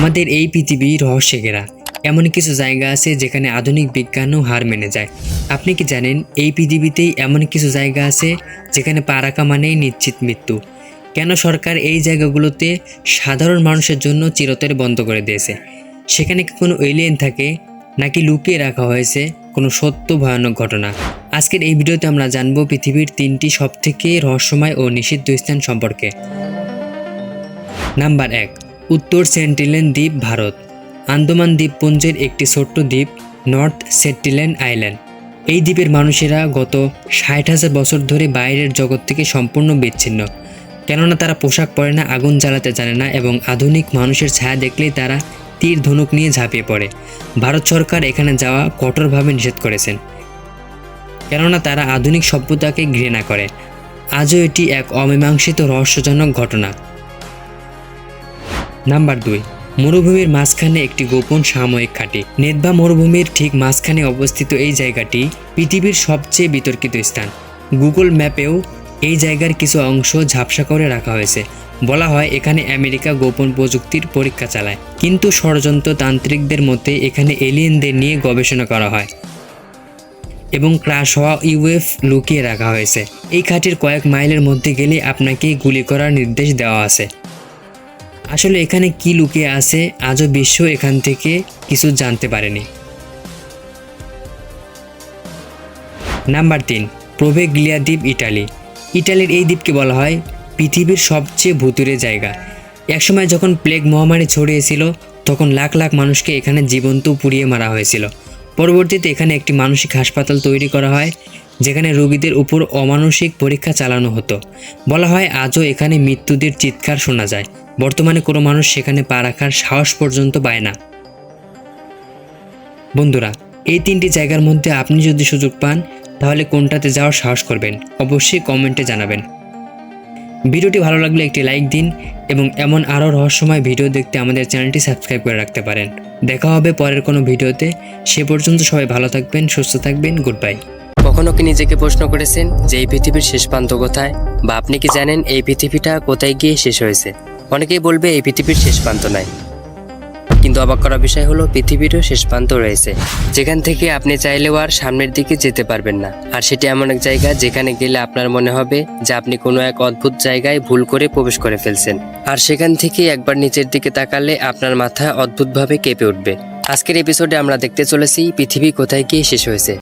আমাদের এই পৃথিবী রহস্যে ঘেরা। এমন কিছু জায়গা আছে যেখানে আধুনিক বিজ্ঞানও হার মেনে যায়। আপনি কি জানেন এই পৃথিবীতেই এমন কিছু জায়গা আছে যেখানে পা রাখা মানেই নিশ্চিত মৃত্যু? কেন সরকার এই জায়গাগুলোতে সাধারণ মানুষের জন্য চিরতরে বন্ধ করে দিয়েছে? সেখানে কি কোনো এলিয়েন থাকে, নাকি লুকিয়ে রাখা হয়েছে কোনো সত্য ভয়ানক ঘটনা? আজকের এই ভিডিওতে আমরা জানবো পৃথিবীর 3টি সবথেকে রহস্যময় ও নিষিদ্ধ স্থান সম্পর্কে। নাম্বার 1, উত্তর সেন্টিনেল দ্বীপ, ভারত। আন্দামান দ্বীপপুঞ্জের একটি ছোট্ট দ্বীপ, নর্থ সেন্টিনেল আইল্যান্ড। এই দ্বীপের মানুষেরা গত 60,000 বছর ধরে বাইরের জগৎ থেকে সম্পূর্ণ বিচ্ছিন্ন। কেননা তারা পোশাক পরে না, আগুন জ্বালাতে জানে না এবং আধুনিক মানুষের ছায়া দেখলেই তারা তীর ধনুক নিয়ে ঝাঁপিয়ে পড়ে। ভারত সরকার এখানে যাওয়া কঠোরভাবে নিষেধ করেছেন, কেননা তারা আধুনিক সভ্যতাকে ঘৃণা করে। আজও এটি এক অমীমাংসিত রহস্যজনক ঘটনা। নাম্বার 2, মরুভূমির মাঝখানে একটি গোপন সাময়িক ঘাঁটি। নেতবা মরুভূমির ঠিক মাঝখানে অবস্থিত এই জায়গাটি পৃথিবীর সবচেয়ে বিতর্কিত স্থান। গুগল ম্যাপেও এই জায়গার কিছু অংশ ঝাপসা করে রাখা হয়েছে। বলা হয় এখানে আমেরিকা গোপন প্রযুক্তির পরীক্ষা চালায়, কিন্তু ষড়যন্ত্রতান্ত্রিকদের মতে এখানে এলিয়েনদের নিয়ে গবেষণা করা হয় এবং ক্রাশ হওয়া ইউএফ লুকিয়ে রাখা হয়েছে। এই ঘাঁটির কয়েক মাইলের মধ্যে গেলে আপনাকে গুলি করার নির্দেশ দেওয়া আছে। আসলে এখানে কি লুকিয়ে আছে আজও বিশ্ব এখান থেকে কিছু জানতে পারেনি। নাম্বার 3, প্রোভেগলিয়া দ্বীপ, ইটালি। ইটালির এই দ্বীপকে বলা হয় পৃথিবীর সবচেয়ে ভুতুড়ে জায়গা। একসময় যখন প্লেগ মহামারী ছড়িয়েছিল তখন লাখ লাখ মানুষকে এখানে জীবন্ত পুড়িয়ে মারা হয়েছিল। পরবর্তীতে এখানে একটি মানসিক হাসপাতাল তৈরি করা হয়, যেখানে রোগীদের উপর অমানসিক পরীক্ষা চালানো হতো। বলা হয় আজও এখানে মৃত্যুদের চিৎকার শোনা যায়। বর্তমানে কোনো মানুষ সেখানে পা রাখার সাহস পর্যন্ত পায় না। বন্ধুরা, এই 3টি জায়গার মধ্যে আপনি যদি সুযোগ পান তাহলে কোনটাতে যাওয়ার সাহস করবেন? অবশ্যই কমেন্টে জানাবেন। ভিডিওটি ভালো লাগলে একটি লাইক দিন এবং এমন আরও রহস্যময় ভিডিও দেখতে আমাদের চ্যানেলটি সাবস্ক্রাইব করে রাখতে পারেন। দেখা হবে পরের কোনো ভিডিওতে। সে পর্যন্ত সবাই ভালো থাকবেন, সুস্থ থাকবেন। Good bye. কখনো কি নিজেকে প্রশ্ন করেছেন যে এই পৃথিবীর শেষ প্রান্ত কোথায়? বা আপনি কি জানেন এই পৃথিবীটা কোথায় গিয়ে শেষ হয়েছে? অনেকেই বলবে এই পৃথিবীর শেষ প্রান্ত নাই, কিন্তু অবাক করা বিষয় হলো পৃথিবীরও শেষ প্রান্ত রয়েছে, যেখান থেকে আপনি চাইলেও আর সামনের দিকে যেতে পারবেন না। আর সেটি এমন এক জায়গা যেখানে গেলে আপনার মনে হবে যে আপনি কোনো এক অদ্ভুত জায়গায় ভুল করে প্রবেশ করে ফেলছেন। আর সেখান থেকে একবার নিচের দিকে তাকালে আপনার মাথা অদ্ভুতভাবে কেঁপে উঠবে। আজকের এপিসোডে আমরা দেখতে চলেছি পৃথিবী কোথায় গিয়ে শেষ হয়েছে।